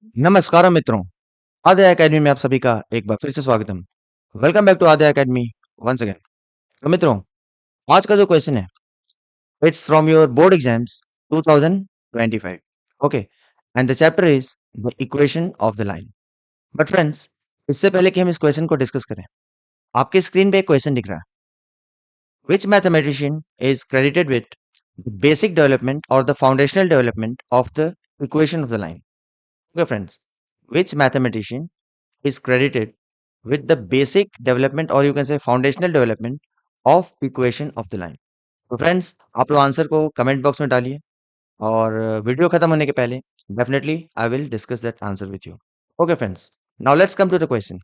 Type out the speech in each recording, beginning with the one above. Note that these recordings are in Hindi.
नमस्कार मित्रों, आद्या एकेडमी में आप सभी का एक बार फिर से स्वागतम। Welcome back to Aadya academy once again. तो मित्रों, आज का जो क्वेश्चन है, it's from your board exams 2025। Okay, and the chapter is the equation of the line. But friends, इससे पहले कि हम इस क्वेश्चन को डिस्कस करें, आपके स्क्रीन पे एक क्वेश्चन दिख रहा है। Which mathematician is credited with basic development और the foundational development of the equation of the line? Okay friends, which mathematician is credited with the basic development or you can say foundational development of equation of the line? तो फ्रेंड्स, आप लोग आंसर को कमेंट बॉक्स में डालिए और वीडियो खत्म होने के पहले definitely I will discuss that answer with you. Okay friends, now let's come to the question.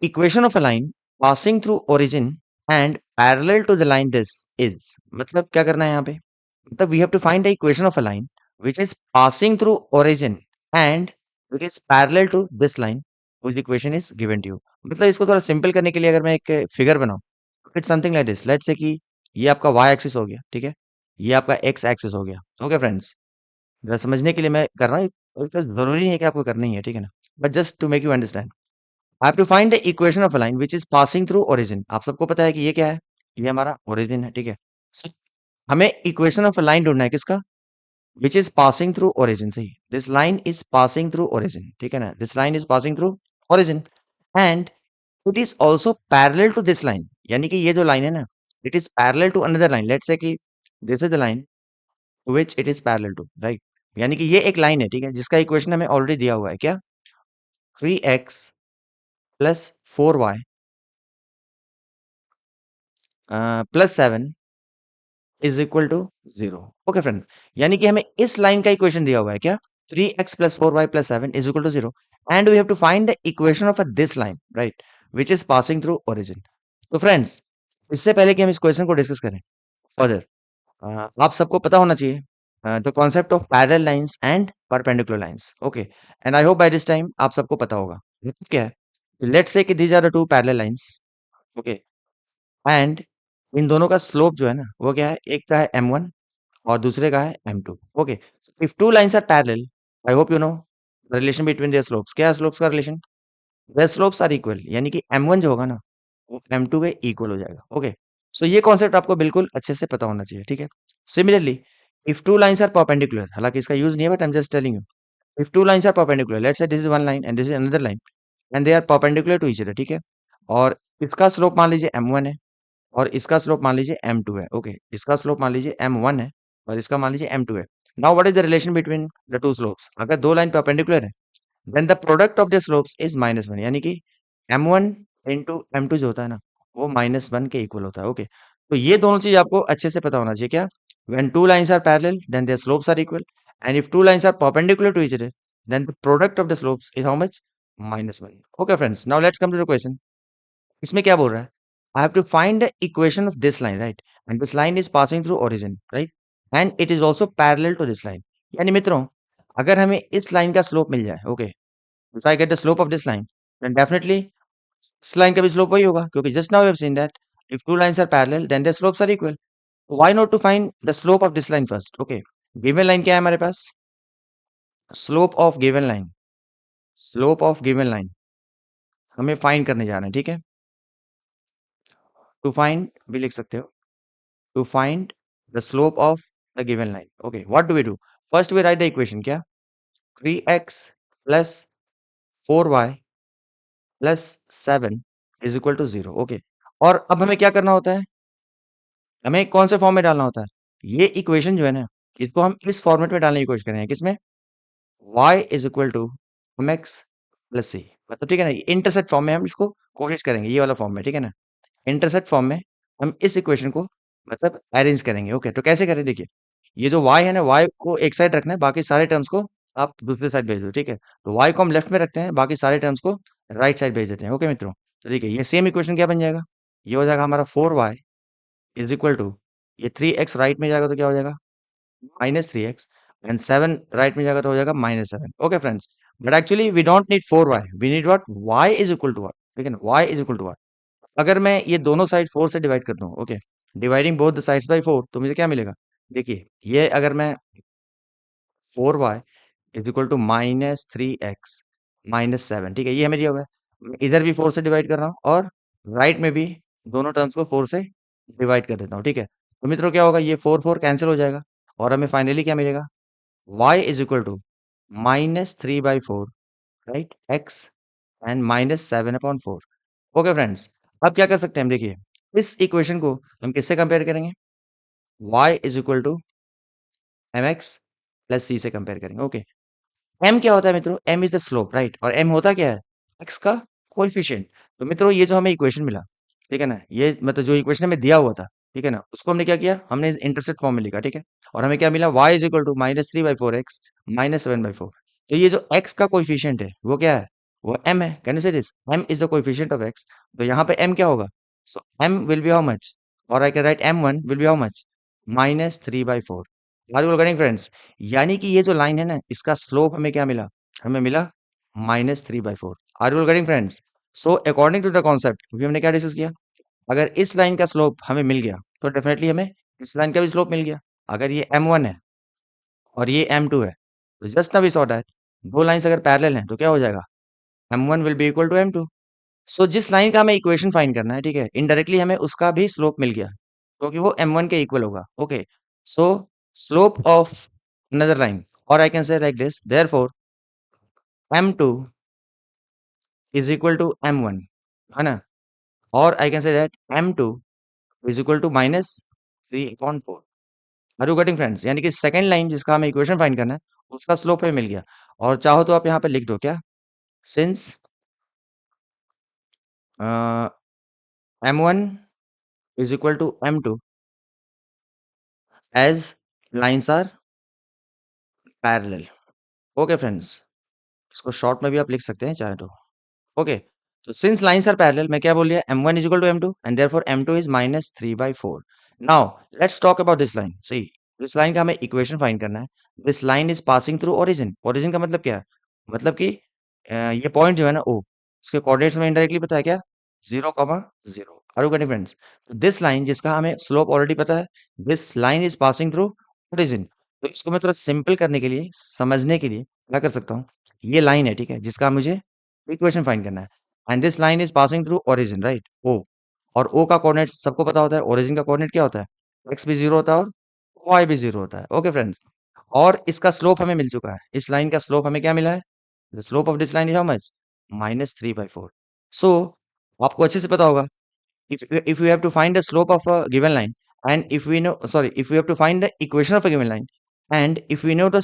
Equation of a line passing through origin and parallel to the line this is, मतलब क्या करना है यहाँ पे? मतलब we have to find the equation of a line which is passing through origin and which is parallel to this line which equation is given to you. मतलब इसको थोड़ा सिंपल करने के लिए अगर मैं एक फिगर बनाऊं, it's something like this. Let's say कि ये आपका y एक्सिस हो गया, ठीक है, ये आपका x एक्सिस हो गया। ओके फ्रेंड्स, जरा समझने के लिए मैं कर रहा हूँ, तो जरूरी नहीं है कि आपको करना ही है, ठीक है ना, but just to make you understand, I have to find the equation of a line which is passing through origin. आप सबको पता है कि ये क्या है? ये हमारा ओरिजिन है, ठीक है। So, हमें इक्वेशन ऑफ अ लाइन ढूंढना है, किसका? Which is passing through origin. सही, this line is passing through origin, ठीक है ना, this line is passing through origin and it is also parallel to this line. यानी कि ये जो लाइन है ना, it is parallel to another line. Let's say कि this is the line which it is parallel to, right. यानी कि ये एक लाइन है, ठीक है, जिसका इक्वेशन हमें ऑलरेडी दिया हुआ है, क्या? 3x plus 4y plus 7 is equal to 0। Okay friend, यानी कि हमें इस लाइन का इक्वेशन दिया हुआ है, क्या? 3x plus 4y plus 7 is equal to 0 and we have to find the equation of this line, right, which is passing through origin. तो फ्रेंड्स, इससे पहले कि हम इस क्वेश्चन को डिस्कस करें फर्दर, आप सबको पता होना चाहिए the concept of parallel lines and perpendicular lines. Okay, and I hope by this time आप सबको पता होगा मतलब क्या है। Let's say that these are the two parallel lines, okay, and इन दोनों का स्लोप जो है ना, वो क्या है? एक का है m1 और दूसरे का है m2। Okay, if two lines are parallel, I hope you know relation between their slopes. क्या है स्लोप्स का relation? Their slopes are equal, यानी कि m1 जो होगा ना, वो m2 के इक्वल हो जाएगा। ओके, सो ये कॉन्सेप्ट आपको बिल्कुल अच्छे से पता होना चाहिए, ठीक है। Similarly, if two lines are perpendicular, हालांकि इसका यूज नहीं है but I am just telling you, if two lines are perpendicular, let's say this is one line and this is another line and they are perpendicular to each other, ठीक है, और इसका स्लोप मान लीजिए m1 है और इसका स्लोप मान लीजिए m2 है। ओके, इसका स्लोप मान लीजिए m1 है और इसका मान लीजिए m2 है। Now what is the relation between the two slopes? अगर दो लाइन परपेंडिकुलर है, then the product of the slopes is -1, यानी कि m1 इंटू m2 जो होता है ना, वो -1 के इक्वल होता है। ओके, तो ये दोनों चीज आपको अच्छे से पता होना चाहिए, क्या? When two lines are parallel then their slopes are equal and if two lines are perpendicular to each other then the product of the slopes is how much? -1। Okay friends, now let's come to the question. इसमें क्या बोल रहा है? I have to find the equation of this line, right, and this line is passing through origin, right, and it is also parallel to this line. यानी मित्रों, अगर हमें इस लाइन का स्लोप मिल जाए, okay, if I get the slope of this line, then definitely इस लाइन का भी स्लोप वही होगा, क्योंकि just now we have seen that if two lines are parallel then their slopes are equal. Why not to find the slope of this line first? Okay, given line क्या है हमारे पास? Slope of given line, slope of given line हमें फाइंड करने जा रहे हैं, ठीक है। टू फाइंड भी लिख सकते हो, to find the slope of the given line. Okay, what do we do? First we write the equation, क्या? 3x plus 4y plus 7 is equal to 0. Okay, और अब हमें क्या करना होता है? हमें कौन से फॉर्म में डालना होता है? ये इक्वेशन जो है ना, इसको हम इस फॉर्मेट में डालने की कोशिश करेंगे, किसमें? y is equal to mx plus c, मतलब ठीक है ना, इंटरसेप्ट फॉर्म में हम इसको कोशिश करेंगे, ये वाला फॉर्म में, ठीक है ना, इंटरसेप्ट फॉर्म में हम इस इक्वेशन को मतलब अरेंज करेंगे। ओके, तो कैसे करें? देखिए, ये जो y है ना, y को एक साइड रखना है, बाकी सारे टर्म्स को आप दूसरे साइड भेज दो, ठीक है। तो y को हम लेफ्ट में रखते हैं, बाकी सारे टर्म्स को राइट साइड भेज देते हैं। ओके मित्रों, तो देखिए ये सेम इक्वेशन क्या बन जाएगा? ये हो जाएगा हमारा 4y इज इक्वल टू, ये 3x राइट में जाएगा तो क्या हो जाएगा? -3x एंड 7 राइट में जाएगा तो हो जाएगा -7। Okay friends, but actually we don't need 4y, we need what? y is equal to what, ठीक है ना, y is equal to what? अगर मैं ये दोनों साइड 4 से डिवाइड कर दूं, okay, dividing both the sides by 4, तो मुझे क्या मिलेगा? देखिए, ये अगर मैं 4y is equal to -3x-7, ठीक है, ये हमें दिया हुआ है। मैं इधर भी 4 से डिवाइड कर रहा हूँ और राइट में भी दोनों टर्म्स को 4 से डिवाइड कर देता हूँ, ठीक है। तो मित्रों क्या होगा, ये 4 कैंसिल हो जाएगा और हमें फाइनली क्या मिलेगा, y is equal to -3/4, right, x and -7/4। Okay friends, अब क्या कर सकते हैं हम, देखिए इस इक्वेशन को हम किससे कंपेयर करेंगे, y is equal to mx plus c से कंपेयर करेंगे। ओके, m क्या होता है मित्रों, m is the slope, right, और m होता क्या है, x का कोएफिशिएंट। तो मित्रों ये जो हमें इक्वेशन मिला, ठीक है ना, ये मतलब जो इक्वेशन हमें दिया हुआ था, ठीक है ना, उसको हमने क्या किया, हमने इंटरसेप्ट फॉर्म में लिखा, ठीक है। और हमें क्या मिला, y is equal to -3/4x -7/4। तो ये जो x का कोएफिशिएंट है वो क्या है, वो m है। Can you say this, m is the coefficient of x। तो यहाँ पे m क्या होगा, so m will be how much, और I can write m1 will be how much, -3/4। Are you getting friends, यानी कि ये जो लाइन है ना, इसका स्लोप हमें क्या मिला, हमें मिला -3/4। Are you getting friends. So according to the concept अभी हमने क्या डिस्कस किया, अगर इस लाइन का स्लोप हमें मिल गया तो डेफिनेटली हमें इस लाइन का भी स्लोप मिल गया। अगर ये m1 है और ये m2 है, तो just now we saw that दो लाइंस अगर पैरेलल हैं तो क्या हो जाएगा, m1 will be equal to m2। So जिस लाइन का हमें इक्वेशन फाइंड करना है, ठीक है, इनडायरेक्टली हमें उसका भी स्लोप मिल गया क्योंकि वो m1 के इक्वल होगा। Okay, so slope of another line, or I can say like this, therefore m2 is equal to m1, है ना, और I can say that m2 is equal to -3/4। Are you getting friends, यानी कि सेकंड लाइन जिसका हमें इक्वेशन फाइंड करना है उसका स्लोप हमें मिल गया। और चाहो तो आप यहाँ पे लिख दो क्या, since m1 is equal to m2 as lines are parallel। Okay friends, इसको शॉर्ट में भी आप लिख सकते हैं चाहे तो। Okay, so since lines are parallel, मैं क्या बोल दिया, m1 is equal to m2 and therefore m2 is -3/4। Now let's talk about this line। See, this line का हमें इक्वेशन फाइंड करना है। This line is passing through origin। origin का मतलब क्या है, मतलब कि ये पॉइंट जो है ना o, इसके कोऑर्डिनेट्स में इनडायरेक्टली पता है क्या, 0,0। Are you getting friends. तो दिस लाइन जिसका हमें स्लोप ऑलरेडी पता है, this line is passing through origin. तो इसको मैं थोड़ा सिंपल करने के लिए, समझने के लिए क्या कर सकता हूँ, ये लाइन है, ठीक है, जिसका मुझे इक्वेशन फाइंड करना है, and this line is passing through origin, right, O. और ओ का कोऑर्डिनेट सबको पता होता है, ओरिजिन का कोऑर्डिनेट क्या होता है, एक्स भी जीरो होता है और वाई भी जीरो होता है। ओके फ्रेंड्स, और इसका स्लोप हमें मिल चुका है, इस लाइन का स्लोप हमें क्या मिला है, the slope of this line is how much, -3/4। सो आपको अच्छे से पता होगा, if we have to find the slope of a given line, and if we know, sorry, if we have to find the equation of a given line, and if we know the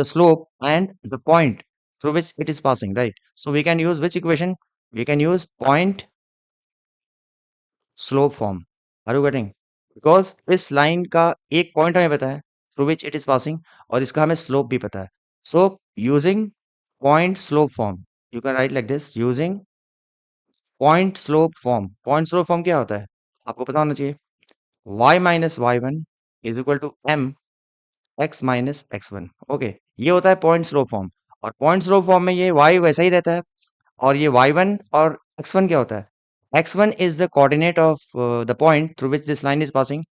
slope and the point through which it is passing, right, so we can use which equation, we can use point slope form। are you getting, because इस लाइन का एक पॉइंट हमें पता है through which it is passing, और इसका हमें स्लोप भी पता है। so using point slope form, you can write like this, using point slope form। point slope form क्या होता है, आपको पता होना चाहिए, y minus y one is equal to m x minus x1। Okay, ये होता है पॉइंट स्लोप फॉर्म। और पॉइंट स्लोप फॉर्म में ये y वैसा ही रहता है, और ये y1 और x1 क्या होता है, x1 is the coordinate of the point through which this line is passing,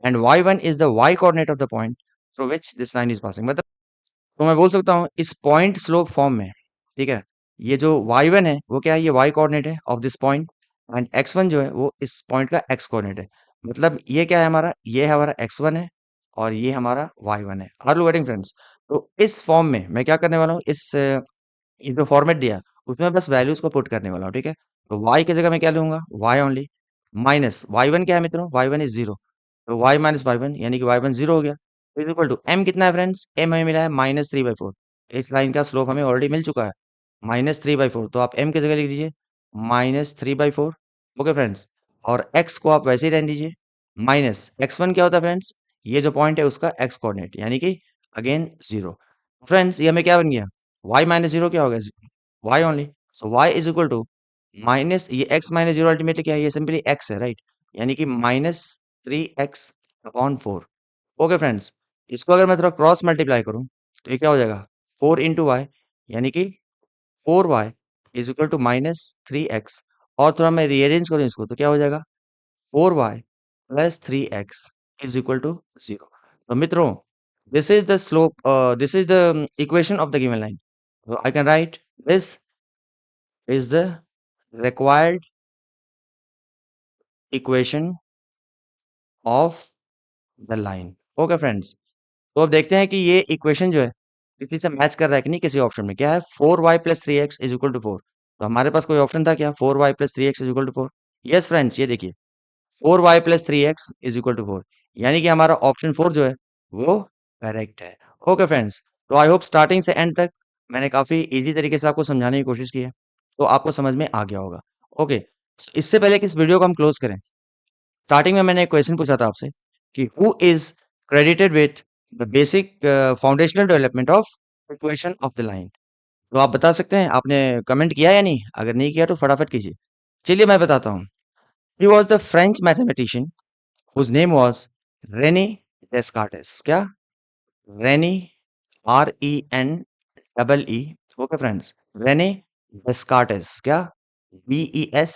and y1 is the y coordinate of the point through which this line is passing। मतलब तो मैं बोल सकता हूँ इस पॉइंट स्लोप फॉर्म में, ठीक है, ये जो y1 है वो क्या है, ये y कोऑर्डिनेट है of this point, and x1 जो है वो इस पॉइंट का x कोऑर्डिनेट है। मतलब ये क्या है हमारा, ये है हमारा x1 है और ये हमारा y1 है। Are you getting friends. तो इस फॉर्म में मैं क्या करने वाला हूँ, इस ये जो फॉर्मेट दिया उसमें बस वैल्यूज को पुट करने वाला हूँ, ठीक है। तो y की जगह मैं क्या लूंगा, y ओनली, माइनस y1 क्या है मित्रों, y1 इज जीरो, तो y माइनस y1 यानी कि y1 जीरो हो गया, इज इक्वल टू m कितना है फ्रेंड्स, m हमें मिला है -3/4। इस लाइन का स्लोप हमें ऑलरेडी मिल चुका है -3/4, तो आप m की जगह लिख दीजिए -3/4। ओके फ्रेंड्स, और x को आप वैसे ही रहने दीजिए, माइनस x1 क्या होता है फ्रेंड्स, ये जो पॉइंट है उसका x कोऑर्डिनेट यानी कि अगेन जीरो। फ्रेंड्स ये हमें क्या बन गया, y माइनस जीरो क्या हो गया, y only. So y is equal to minus, ये x माइनस जीरो अल्टीमेटली क्या है, ये सिंपली x है, राइट, यानी कि -3x/4। ओके फ्रेंड्स, इसको अगर मैं थोड़ा क्रॉस मल्टीप्लाई करूं तो ये क्या हो जाएगा, 4 इंटू वाई, यानी कि 4y is equal to -3x। और थोड़ा मैं रीअरेंज करूं इसको तो क्या हो जाएगा, 4y plus 3x is equal to 0। तो मित्रों this is the slope, this is the equation of the given line. So I can write this is the required equation of the line. Okay friends, तो अब देखते हैं कि ये इक्वेशन जो है किसी से मैच कर रहा है कि नहीं, किसी ऑप्शन में। क्या है, 4y plus 3x is equal to 4। तो हमारे पास कोई ऑप्शन था क्या, 4y plus 3x is equal to 4? Yes friends, ये देखिए 4y plus 3x is equal to 4, यानी कि हमारा ऑप्शन 4 जो है वो करेक्ट है। ओके फ्रेंड्स, तो आई होप स्टार्टिंग से एंड तक मैंने काफी इजी तरीके से आपको समझाने की कोशिश की है, तो आपको समझ में आ गया होगा। ओके, इससे पहले कि इस वीडियो को हम क्लोज करें, स्टार्टिंग में मैंने एक क्वेश्चन पूछा था आपसे कि who is credited with the basic foundational development of equation of the line. तो आप बता सकते हैं, आपने कमेंट किया या नहीं? अगर नहीं किया तो फटाफट कीजिए। चलिए मैं बताता हूँ। He was the French mathematician whose name was René Descartes. क्या? René, RENEE, okay friends, René Descartes, क्या? DESCARTES.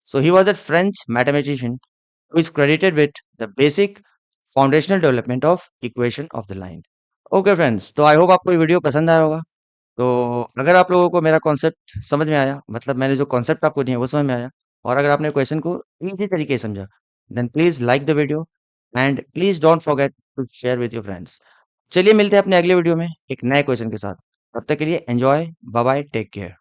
So he was a French mathematician who is credited with the basic foundational development of equation of the line. Okay friends, तो आई होप आपको ये वीडियो पसंद आया होगा। तो अगर आप लोगों को मेरा कॉन्सेप्ट समझ में आया, मतलब मैंने जो कॉन्सेप्ट आपको दिए वो समझ में आया, और अगर आपने क्वेश्चन को इजी तरीके से समझा, then please like the video and please don't forget to share with your friends. चलिए मिलते हैं अपने अगले वीडियो में एक नए क्वेश्चन के साथ। तब तक के लिए enjoy, bye bye, take care.